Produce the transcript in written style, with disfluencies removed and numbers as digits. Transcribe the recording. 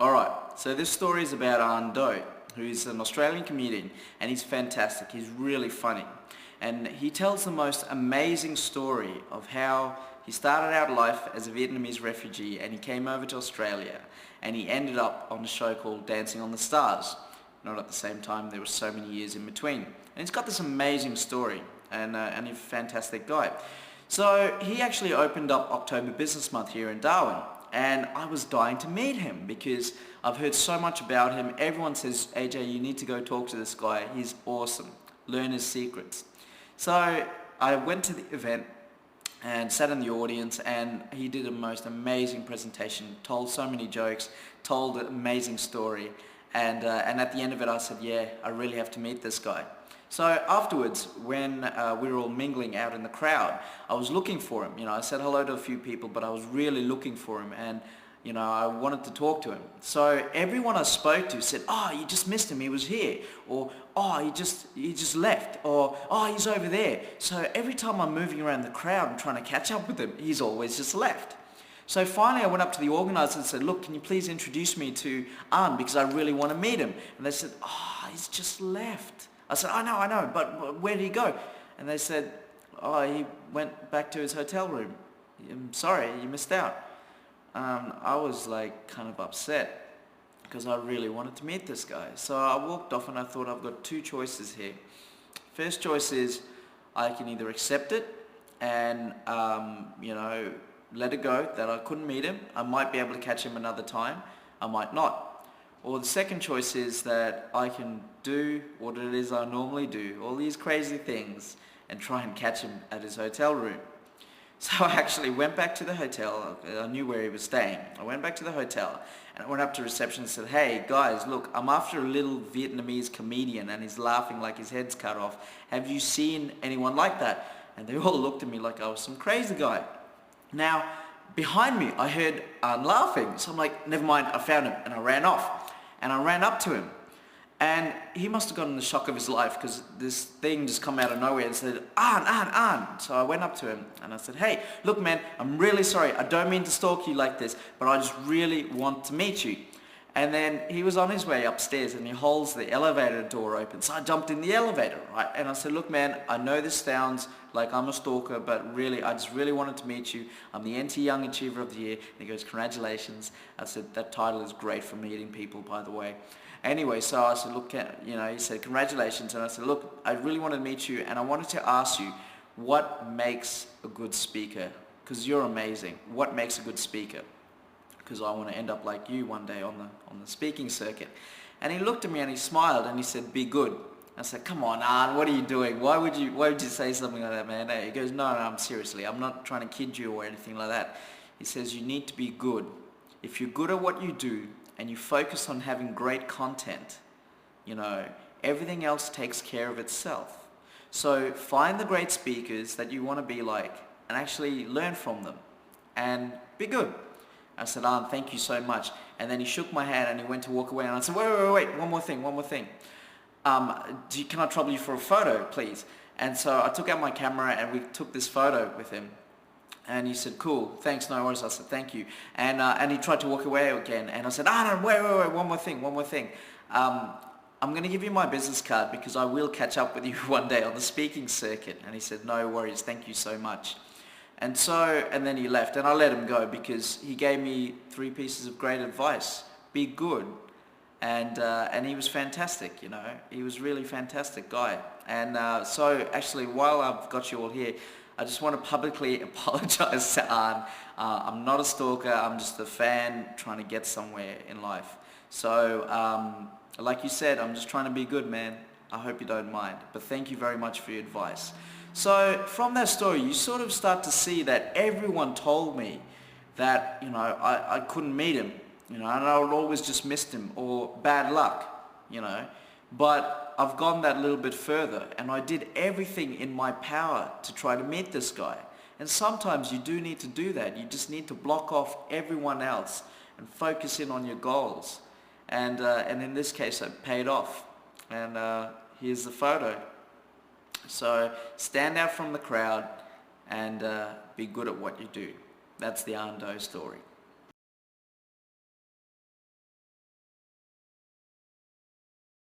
Alright, so this story is about Anh Do, who's an Australian comedian, and he's fantastic. He's really funny. And he tells the most amazing story of how he started out life as a Vietnamese refugee and he came over to Australia and he ended up on a show called Dancing on the Stars. Not at the same time, there were so many years in between. And he's got this amazing story and he's a fantastic guy. So he actually opened up October Business Month here in Darwin. And I was dying to meet him because I've heard so much about him. Everyone says, AJ, you need to go talk to this guy. He's awesome. Learn his secrets. So I went to the event and sat in the audience, and he did a most amazing presentation, told so many jokes, told an amazing story. And at the end of it, I said, yeah, I really have to meet this guy. So afterwards, when we were all mingling out in the crowd, I was looking for him. You know, I said hello to a few people, but I was really looking for him, and you know, I wanted to talk to him. So everyone I spoke to said, "Oh, you just missed him. He was here," or "Oh, he just left," or "Oh, he's over there." So every time I'm moving around the crowd and trying to catch up with him, he's always just left. So finally I went up to the organizer and said, "Look, can you please introduce me to Anh, because I really want to meet him?" And they said, "Oh, he's just left." I said, I know, but where did he go? And they said, "Oh, he went back to his hotel room. I'm sorry, you missed out." I was like kind of upset because I really wanted to meet this guy. So I walked off and I thought, I've got two choices here. First choice is I can either accept it and, you know, let it go that I couldn't meet him. I might be able to catch him another time. I might not. Or the second choice is that I can do what it is I normally do, all these crazy things, and try and catch him at his hotel room. So I actually went back to the hotel. I knew where he was staying. I went back to the hotel and I went up to reception and said, "Hey guys, look, I'm after a little Vietnamese comedian and he's laughing like his head's cut off. Have you seen anyone like that?" And they all looked at me like I was some crazy guy. Now, behind me, I heard Anh laughing. So I'm like, never mind, I found him, and I ran off. And I ran up to him. And he must have gotten the shock of his life because this thing just come out of nowhere and said, Anh. So I went up to him and I said, "Hey, look man, I'm really sorry. I don't mean to stalk you like this, but I just really want to meet you." And then he was on his way upstairs and he holds the elevator door open. So I jumped in the elevator, right? And I said, "Look man, I know this sounds like I'm a stalker, but really, I just really wanted to meet you. I'm the NT Young Achiever of the Year." And he goes, "Congratulations." I said, "That title is great for meeting people, by the way." Anyway, so I said, "Look, you know," he said, "Congratulations." And I said, "Look, I really wanted to meet you and I wanted to ask you, what makes a good speaker? Because you're amazing. What makes a good speaker? Because I want to end up like you one day on the speaking circuit." And he looked at me and he smiled and he said, "Be good." I said, "Come on, Anh, what are you doing? Why would you say something like that, man?" He goes, No, I'm seriously, I'm not trying to kid you or anything like that." He says, "You need to be good. If you're good at what you do and you focus on having great content, you know, everything else takes care of itself. So find the great speakers that you want to be like and actually learn from them and be good." I said, "Anh, thank you so much." And then he shook my hand and he went to walk away and I said, wait, one more thing. Can I trouble you for a photo, please?" And so I took out my camera and we took this photo with him. And he said, "Cool, thanks, no worries." I said, "Thank you." And he tried to walk away again. And I said, no, wait, one more thing. I'm going to give you my business card because I will catch up with you one day on the speaking circuit." And he said, "No worries, thank you so much." And then he left and I let him go because he gave me 3 pieces of great advice. Be good. And he was fantastic, you know. He was really fantastic guy. And so actually, while I've got you all here, I just want to publicly apologize to Anh. I'm not a stalker, I'm just a fan trying to get somewhere in life. So, like you said, I'm just trying to be good, man. I hope you don't mind. But thank you very much for your advice. So, from that story, you sort of start to see that everyone told me that, you know, I couldn't meet him, you know, and I would always just miss him, or bad luck, you know. But I've gone that little bit further and I did everything in my power to try to meet this guy. And sometimes you do need to do that. You just need to block off everyone else and focus in on your goals. And in this case, it paid off. And here's the photo. So stand out from the crowd and be good at what you do. That's the Anh Do story.